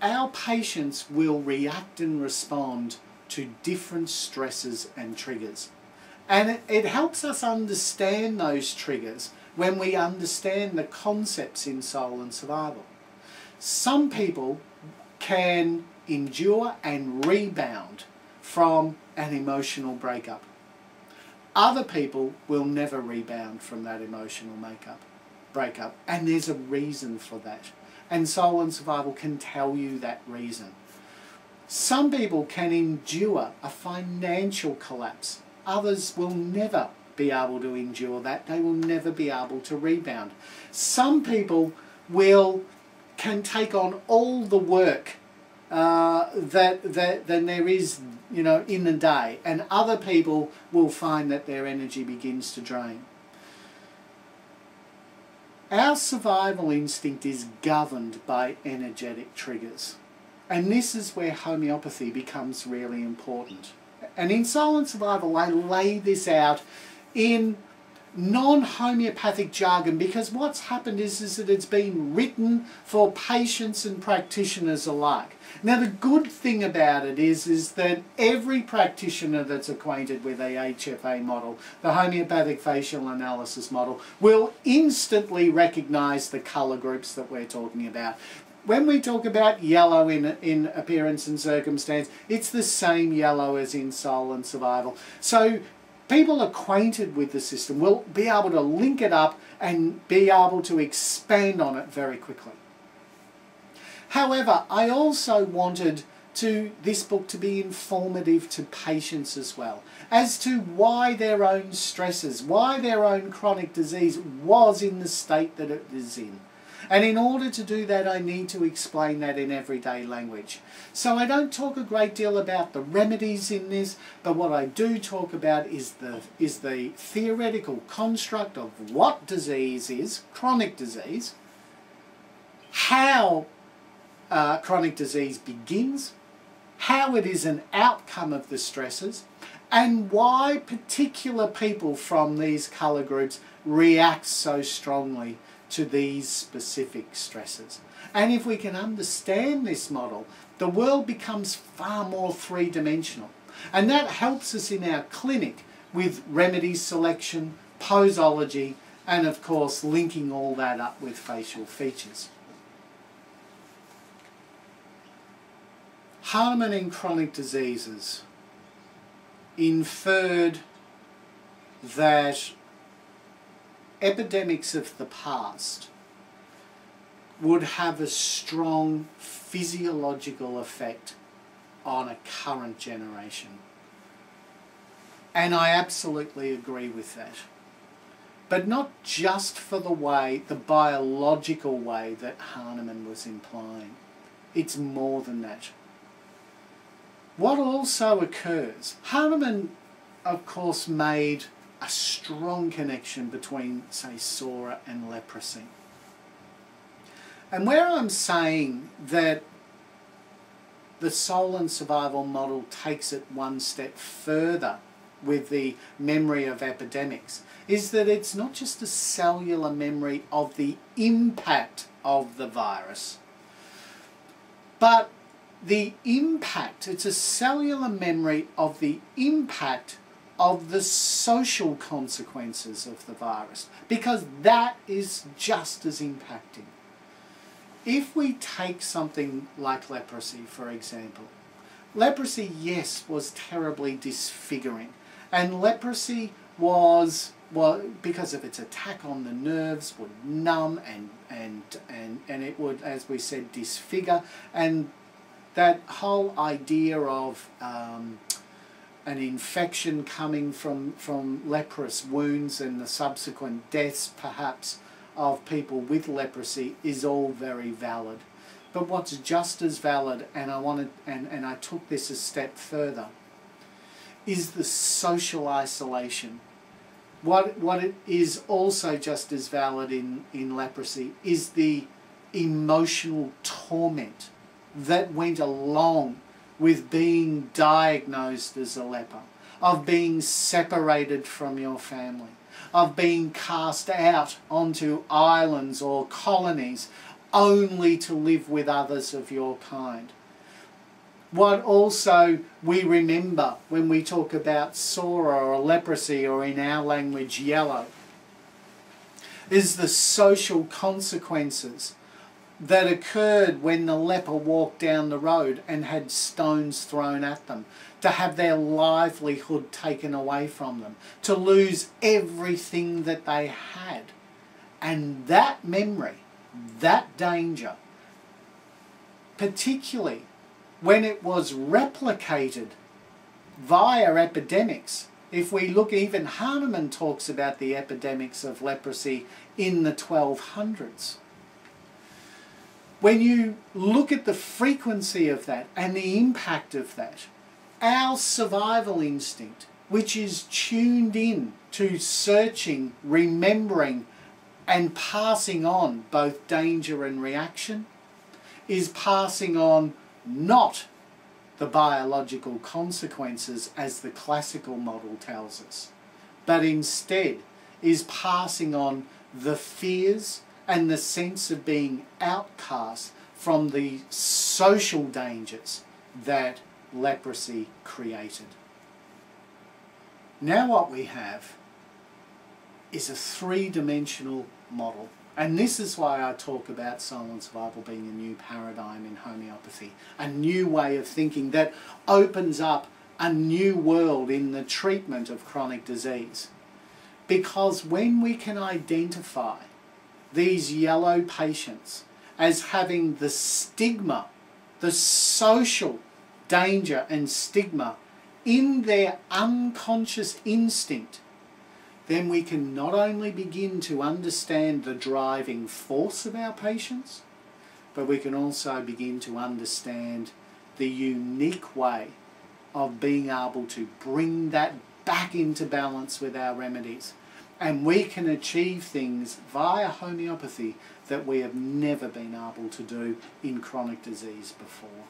our patients will react and respond to different stresses and triggers. And it helps us understand those triggers when we understand the concepts in soul and survival. Some people can endure and rebound from an emotional breakup. Other people will never rebound from that emotional breakup, and there's a reason for that. And soul and survival can tell you that reason. Some people can endure a financial collapse. Others will never be able to endure that. They will never be able to rebound. Some people can take on all the work that there is, in the day, and other people will find that their energy begins to drain. Our survival instinct is governed by energetic triggers, and this is where homeopathy becomes really important. And in Soul and Survival, I lay this out in non-homeopathic jargon, because what's happened is that it's been written for patients and practitioners alike. Now, the good thing about it is that every practitioner that's acquainted with the HFA model, the homeopathic facial analysis model, will instantly recognise the colour groups that we're talking about. When we talk about yellow in appearance and circumstance, it's the same yellow as in Soul and Survival. So people acquainted with the system will be able to link it up and be able to expand on it very quickly. However, I also wanted this book to be informative to patients as well, as to why their own stresses, why their own chronic disease was in the state that it is in. And in order to do that, I need to explain that in everyday language. So I don't talk a great deal about the remedies in this, but what I do talk about is the theoretical construct of what disease is, chronic disease, how chronic disease begins, how it is an outcome of the stresses, and why particular people from these colour groups react so strongly to these specific stresses. And if we can understand this model, the world becomes far more three-dimensional. And that helps us in our clinic with remedy selection, posology, and of course linking all that up with facial features. Hahnemann in chronic diseases inferred that epidemics of the past would have a strong physiological effect on a current generation. And I absolutely agree with that. But not just for the biological way that Hahnemann was implying. It's more than that. What also occurs, Hahnemann of course made a strong connection between, say, Sora and leprosy. And where I'm saying that the Soul and Survival model takes it one step further with the memory of epidemics is that it's not just a cellular memory of the impact of the virus, but the impact, it's a cellular memory of the impact of the social consequences of the virus, because that is just as impacting. If we take something like leprosy, for example, leprosy, yes, was terribly disfiguring, and leprosy was because of its attack on the nerves, would numb and it would, as we said, disfigure, and that whole idea of an infection coming from leprous wounds and the subsequent deaths, perhaps, of people with leprosy is all very valid. But what's just as valid, and I took this a step further, is the social isolation. What it is also just as valid in leprosy is the emotional torment that went along with being diagnosed as a leper, of being separated from your family, of being cast out onto islands or colonies only to live with others of your kind. What also we remember when we talk about sora or leprosy, or in our language yellow, is the social consequences that occurred when the leper walked down the road and had stones thrown at them, to have their livelihood taken away from them, to lose everything that they had. And that memory, that danger, particularly when it was replicated via epidemics. If we look, even Hahnemann talks about the epidemics of leprosy in the 1200s. When you look at the frequency of that and the impact of that, our survival instinct, which is tuned in to searching, remembering and passing on both danger and reaction, is passing on not the biological consequences as the classical model tells us, but instead is passing on the fears and the sense of being outcast from the social dangers that leprosy created. Now what we have is a three-dimensional model. And this is why I talk about silent survival being a new paradigm in homeopathy, a new way of thinking that opens up a new world in the treatment of chronic disease. Because when we can identify these yellow patients as having the stigma, the social danger and stigma in their unconscious instinct, then we can not only begin to understand the driving force of our patients, but we can also begin to understand the unique way of being able to bring that back into balance with our remedies. And we can achieve things via homeopathy that we have never been able to do in chronic disease before.